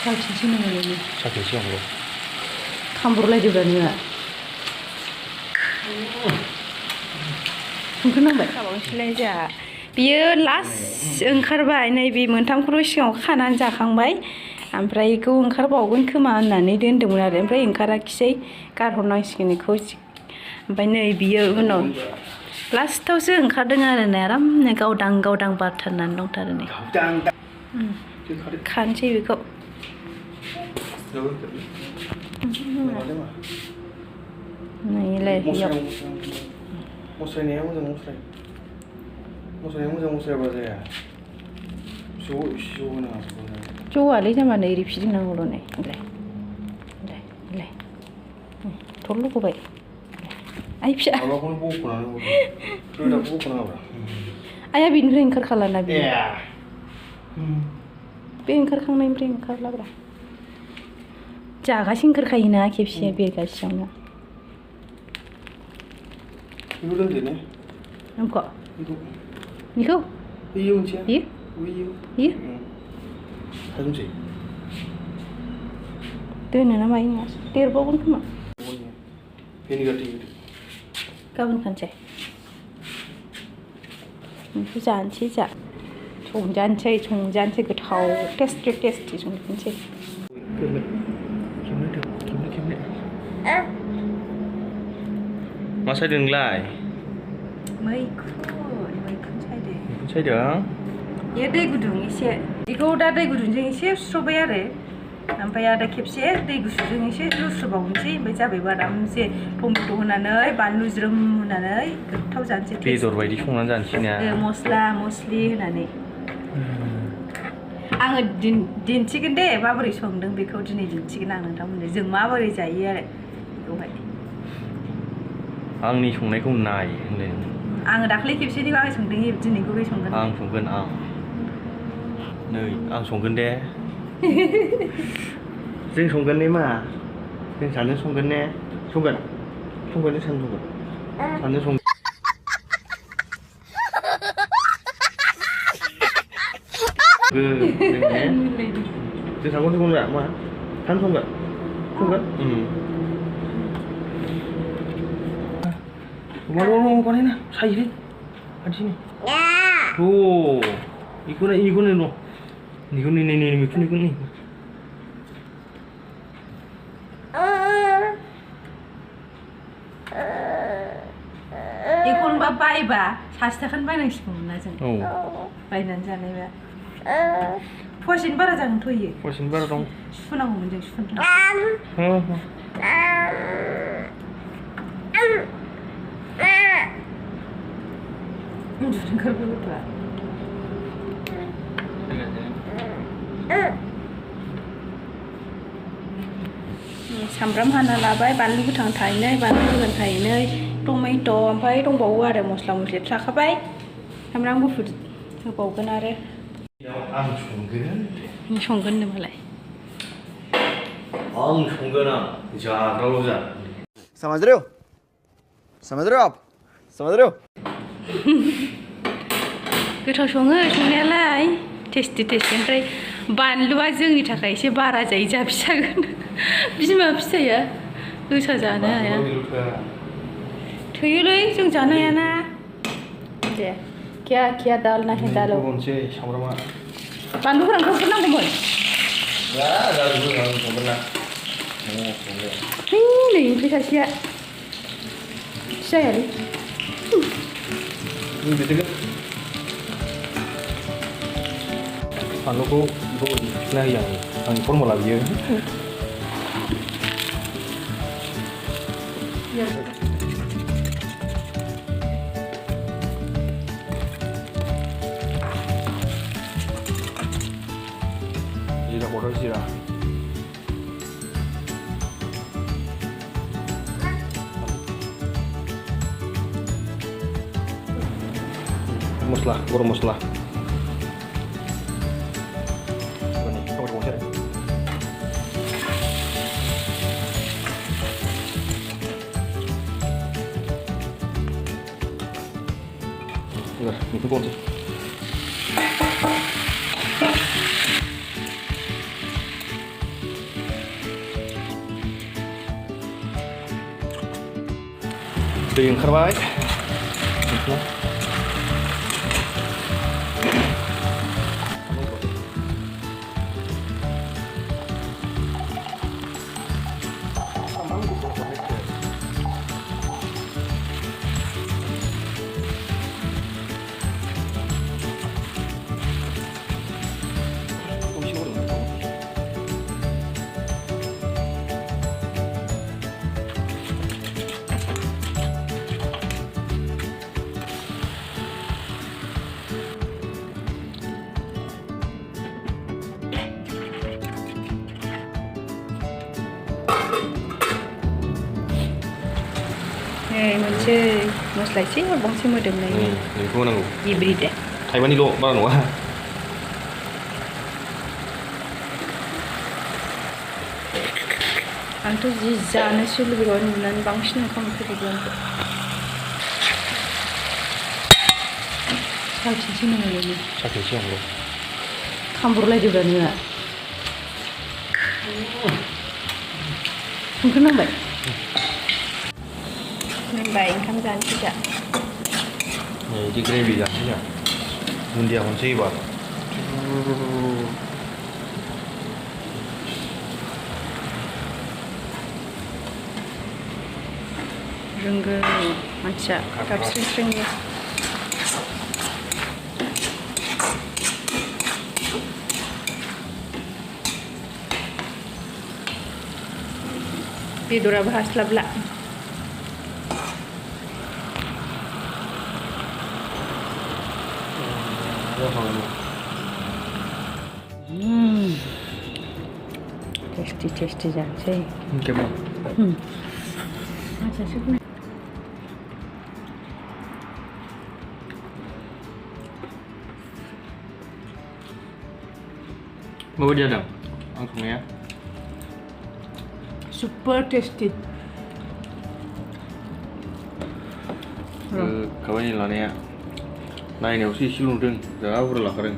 साखिनोसै नामा नोङो? साखिनोसै आंबो। खामब्रलायदोब्रा नोंहा। संख्रि नांबाय? खाबावनोसैलाय जोंहा। बियो लास्ट ओंखारबाय नैबे मोनथामखौल' सिगाङाव खानानै जाखांबाय ओमफ्राय बेखौ ओंखारबावगोन खोमा होननानै दोनदोंमोन आरो ओमफ्राय ओंखाराखिसै गारहरनांसिगोन बेखौ ओमफ्राय नै बियो उनाव लास्टावसो ओंखारदों आरो नै आरामनो गावदां गावदां बारथारनानै दंथारो नै खानोसै बेखौ नैलाय मस्रायनाया मोजां मस्रायबा जाया ज' होनाङा ज'आलै जामा नै ओरै फिदिंनांगौल' नै थरल' गबाय आइ फिसा माबाखौनो बख'नानै रोदाखौ बख'नाङाब्रा आइया बेनिफ्राय ओंखारखालाना बे ओंखारखांनायनिफ्राय ओंखारलाब्रा जागासे ओंखारखायोना खेबसे बेरगासेयावनो बेखौ दोनदो ने नोंखौ बेयो मोनसेया बेयो खाजोबसै दोनो ना मायो नङा देरबावगोन खोमा गाबोन खानसै बेखौ जानोसै संजानोसै गोथाव टेस्टि संफिनसै मा सायदों नोंलाय? मैखुन सायदों? बेयो दै गुदुं एसे बेखौ दा दै गुदुंजों एसे सुस्र'बाय आरो ओमफ्राय आदा खेबसे दै गुसुजों एसे रुस्र'बावनोसै ओमफ्राय जाबायबो आरामसे टमेट' होनानै बानलु ज्रोम होनानै गोथाव जानोसै बेदर बायदि संनानै जानोसै ना मस्ला मस्लि होनानै आङो दिन्थिगोन दे माबोरै संदों बेखौ दिनै दिन्थिगोन आं नोंथांमोननो जों माबोरै जायो आरो बेखौहाय आंनि संनायखौ नाय होनदों आङो दाख्लै खेबसेनिखौ आं संदों दिनैखौ बे संगोन आं संगोन नै आं संगोन दे जों संगोन ने मा जों सानैजों संगोन ने संगोन जों सानैजों संगोन जों सानैजों संगोन मा सानैजों संगोन बानायना सायोलै आदिनि इखौ नै मैखुन एखनबा बायबा 60 थाखानि बायनांसिगौमोन ना जों बायनानै जानायबा फवासेनि बारा जागोनथ' इयो फवासेनि बारा दं सुनांगौमोन जों सुनांगौ उन्दुनो ओंखारबाय गथ'आ सामब्राम हाना लाबाय बानलु गोथां थाइनै बानलु गोरान थाइनै टमेट' ओमफ्राय दंबावो आरो मस्ला मस्लि थाखाबाय सामब्राम गुफुर होबावगोन आरो आं संगोन नोमालाय आं संगोन जाग्राल' जा Смотрю. गोथाव सङो संनायालाय टेस्टि ओमफ्राय बानलुआ जोंनि थाखाय एसे बारा जायो जा फिसागोन बिमा फिसाया गोसा जानो हाया थोयोलै जों जानो हायाना दे क्या दालना है दालो बानलु गोरानखौ नांगौमोन नै ओंख्रि सासेया जायालै फानलुखौ सिखिना होयो आंनि फर्मुला बियो जिरा हरो जिरा गरम मस्ला बेखौ बनोसै दै ओंखारबाय मोनसे मस्ला एसे हरबांसो मोदोमनाय बेखौ होनांगौ इब्रिदे थाइबानिल' बारा नङा आंथ' जि जानोसो लुबैबाय नुनानै बांसिन ओंखाम ओंख्रिखौ साखिनोसै नामा नोङो साखिनोसै आंल' खामब्रलायदोब्रा नोंहा संख्रि नांबाय मोनबाय ओंखाम जानोसै दा बिदि ग्रेभि जानोसै जोंहा दुन्दिया हरनोसै एबार रोंगौ मानसिया गाबस्रिं बेदराबो हास्लाबला टेस्टी जानोसै माबायदि जादों आं संनाया सुपार टेस्टी खाबायनि लानाया नायनायावसो एसे नुदों जा बुरजा लाखादों